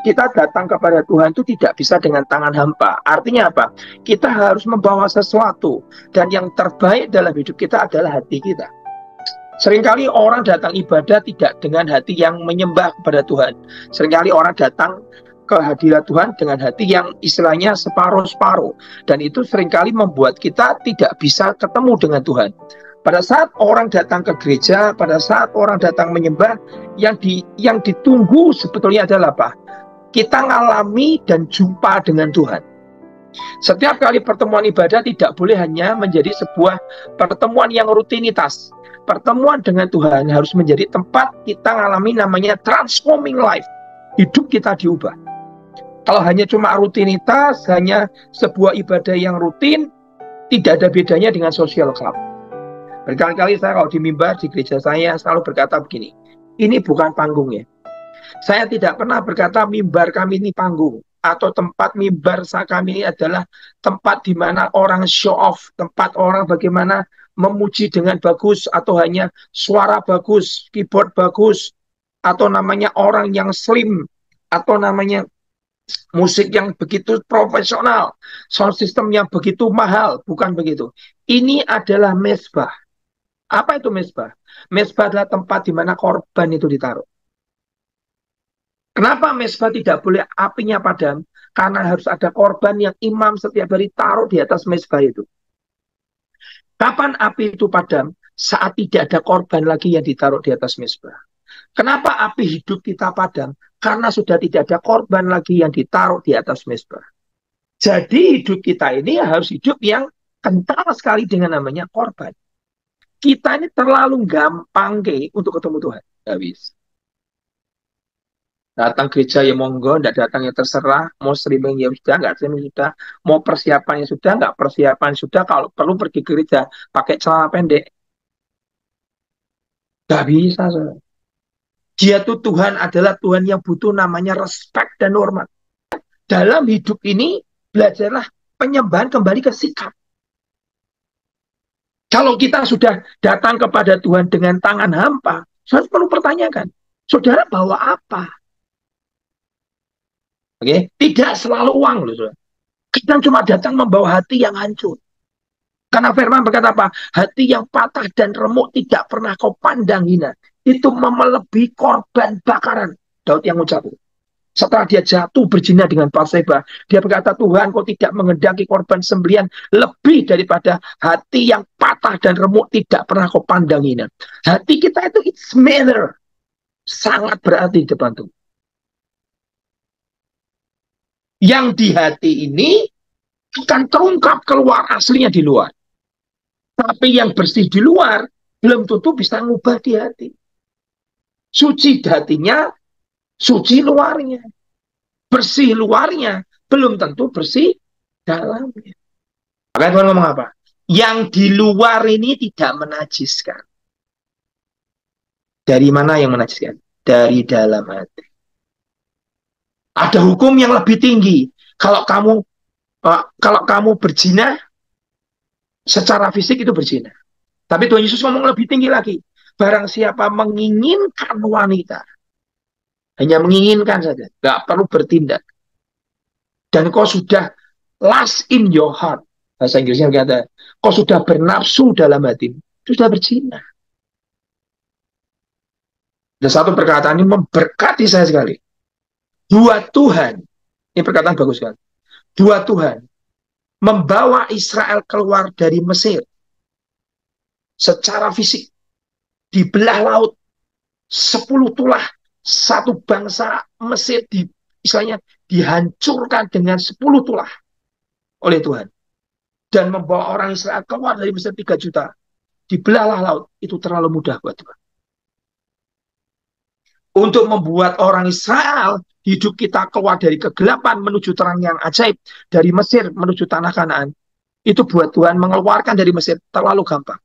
kita datang kepada Tuhan itu tidak bisa dengan tangan hampa. Artinya apa? Kita harus membawa sesuatu. Dan yang terbaik dalam hidup kita adalah hati kita. Seringkali orang datang ibadah tidak dengan hati yang menyembah kepada Tuhan. Seringkali orang datang ke hadirat Tuhan dengan hati yang istilahnya separuh-separuh. Dan itu seringkali membuat kita tidak bisa ketemu dengan Tuhan. Pada saat orang datang ke gereja, pada saat orang datang menyembah, yang ditunggu sebetulnya adalah apa? Kita ngalami dan jumpa dengan Tuhan. Setiap kali pertemuan ibadah tidak boleh hanya menjadi sebuah pertemuan yang rutinitas. Pertemuan dengan Tuhan harus menjadi tempat kita ngalami namanya transforming life. Hidup kita diubah. Kalau hanya cuma rutinitas, hanya sebuah ibadah yang rutin, tidak ada bedanya dengan social club. Berkali-kali saya kalau di mimbar di gereja saya selalu berkata begini, ini bukan panggung ya. Saya tidak pernah berkata mimbar kami ini panggung, atau tempat mimbar kami ini adalah tempat di mana orang show off, tempat orang bagaimana memuji dengan bagus, atau hanya suara bagus, keyboard bagus, atau namanya orang yang slim, atau namanya musik yang begitu profesional, sound system yang begitu mahal. Bukan begitu. Ini adalah mezbah. Apa itu mezbah? Mezbah adalah tempat di mana korban itu ditaruh. Kenapa mezbah tidak boleh apinya padam? Karena harus ada korban yang imam setiap hari taruh di atas mezbah itu. Kapan api itu padam? Saat tidak ada korban lagi yang ditaruh di atas mezbah. Kenapa api hidup kita padam? Karena sudah tidak ada korban lagi yang ditaruh di atas mezbah. Jadi hidup kita ini harus hidup yang kental sekali dengan namanya korban. Kita ini terlalu gampang untuk ketemu Tuhan. Nggak bisa. Datang gereja ya monggo, nggak datang ya terserah. Mau streaming ya sudah, nggak streaming sudah. Mau persiapan ya sudah, nggak persiapan sudah. Kalau perlu pergi ke gereja pakai celana pendek. Nggak bisa. Saudara. Dia tuh Tuhan adalah Tuhan yang butuh namanya respect dan hormat. Dalam hidup ini, belajarlah penyembahan kembali ke sikap. Kalau kita sudah datang kepada Tuhan dengan tangan hampa, saya perlu pertanyakan, saudara bawa apa? Oke, tidak selalu uang loh, saudara. Kita cuma datang membawa hati yang hancur. Karena firman berkata apa? Hati yang patah dan remuk tidak pernah kau pandang hina. Itu melebihi korban bakaran. Daud yang ucap. Setelah dia jatuh berzina dengan Batseba, dia berkata, Tuhan, kau tidak menghendaki korban sembelihan lebih daripada hati yang patah dan remuk tidak pernah kau pandang hina. Hati kita itu it's matter. Sangat berarti di depan Tuhan. Yang di hati ini akan terungkap keluar aslinya di luar. Tapi yang bersih di luar belum tentu bisa ngubah di hati. Suci hatinya, suci luarnya. Bersih luarnya, belum tentu bersih dalamnya. Maka Tuhan ngomong apa? Yang di luar ini tidak menajiskan. Dari mana yang menajiskan? Dari dalam hati. Ada hukum yang lebih tinggi. Kalau kamu berzina, secara fisik itu berzina. Tapi Tuhan Yesus ngomong lebih tinggi lagi. Barang siapa menginginkan wanita, hanya menginginkan saja, nggak perlu bertindak. Dan kau sudah lust in your heart. Bahasa Inggrisnya berkata, kau sudah bernafsu dalam hati, sudah berzina. Dan satu perkataan ini memberkati saya sekali. Buat Tuhan, ini perkataan bagus kan? Buat Tuhan, membawa Israel keluar dari Mesir secara fisik, dibelah laut, 10 tulah, satu bangsa Mesir istilahnya dihancurkan dengan 10 tulah oleh Tuhan. Dan membawa orang Israel keluar dari Mesir 3 juta. Dibelahlah laut. Itu terlalu mudah buat Tuhan. Untuk membuat orang Israel, hidup kita keluar dari kegelapan menuju terang yang ajaib. Dari Mesir menuju tanah Kanaan. Itu buat Tuhan mengeluarkan dari Mesir terlalu gampang.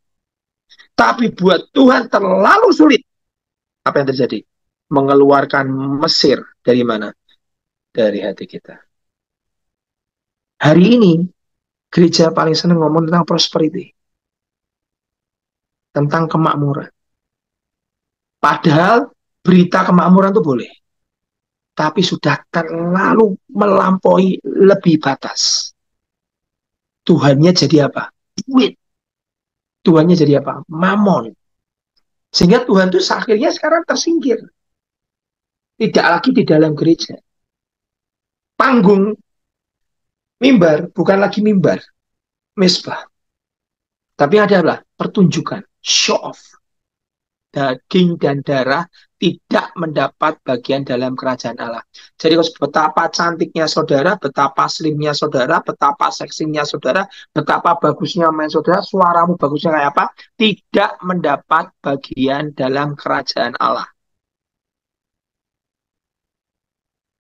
Tapi buat Tuhan terlalu sulit. Apa yang terjadi? Mengeluarkan Mesir dari mana? Dari hati kita. Hari ini, gereja paling senang ngomong tentang prosperity. Tentang kemakmuran. Padahal berita kemakmuran itu boleh. tapi sudah terlalu melampaui lebih batas. Tuhannya jadi apa? Duit. Tuhannya jadi apa? Mamon. Sehingga Tuhan itu akhirnya sekarang tersingkir. Tidak lagi di dalam gereja. Panggung mimbar bukan lagi mimbar, mesbah. Tapi adalah pertunjukan, show off. Daging dan darah tidak mendapat bagian dalam kerajaan Allah. Jadi betapa cantiknya saudara, betapa slimnya saudara, betapa seksinya saudara, betapa bagusnya main saudara, suaramu bagusnya kayak apa, tidak mendapat bagian dalam kerajaan Allah.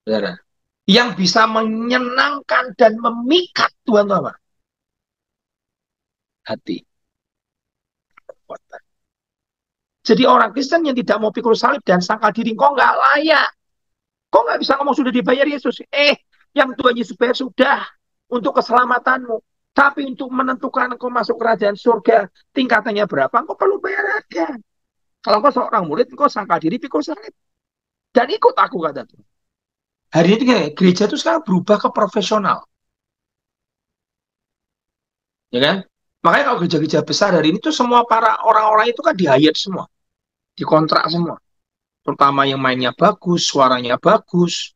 Saudara, yang bisa menyenangkan dan memikat Tuhan itu apa? Hati. Jadi orang Kristen yang tidak mau pikul salib dan sangkal diri, kok nggak layak. Kok nggak bisa ngomong sudah dibayar Yesus? Yang Tuhan Yesus bayar sudah untuk keselamatanmu. Tapi untuk menentukan engkau masuk kerajaan surga, tingkatannya berapa, engkau perlu bayar harga. Kalau engkau seorang murid, engkau sangkal diri, pikul salib. Dan ikut aku, kata Tuhan. Hari ini gereja itu sekarang berubah ke profesional. Ya kan? Makanya kalau gereja-gereja besar hari ini tuh semua para orang-orang itu kan di-hire semua. Dikontrak semua. Terutama yang mainnya bagus, suaranya bagus,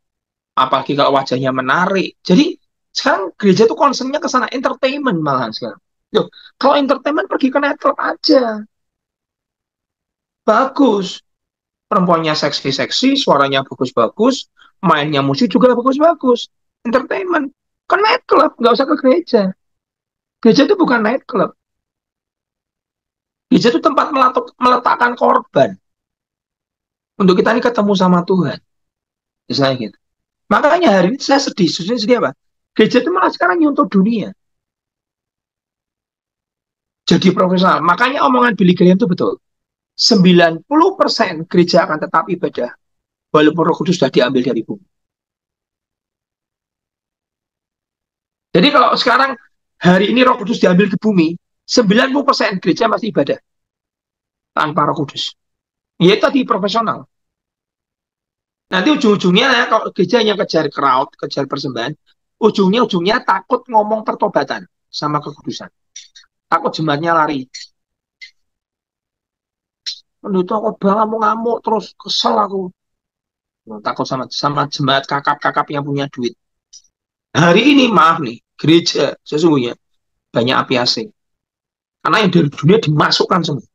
apalagi kalau wajahnya menarik. Jadi sekarang gereja tuh concernnya ke sana, entertainment malahan sekarang. Loh, kalau entertainment pergi ke nightclub aja. Bagus. Perempuannya seksi-seksi, suaranya bagus-bagus, mainnya musik juga bagus-bagus. Entertainment. Ke nightclub, nggak usah ke gereja. Gereja itu bukan nightclub. Gereja itu tempat meletakkan korban. Untuk kita ini ketemu sama Tuhan. Misalnya gitu. Makanya hari ini saya sedih. Sedih apa? Gereja itu malah sekarang nyuntuh dunia. Jadi profesional. Makanya omongan Billy Graham itu betul. 90% gereja akan tetap ibadah. Walaupun Roh Kudus sudah diambil dari bumi. Jadi kalau sekarang hari ini Roh Kudus diambil ke bumi, 90% gereja masih ibadah. Tanpa Roh Kudus. Ya tadi profesional. Nanti ujung-ujungnya ya, kalau gereja yang kejar crowd, kejar persembahan, ujungnya takut ngomong pertobatan sama kekudusan. Takut jemaatnya lari. Menurut aku ngamuk terus kesel aku. Takut sama jemaat kakap-kakap yang punya duit. Hari ini maaf nih, gereja sesungguhnya banyak api asing. Karena yang dari dunia dimasukkan semua.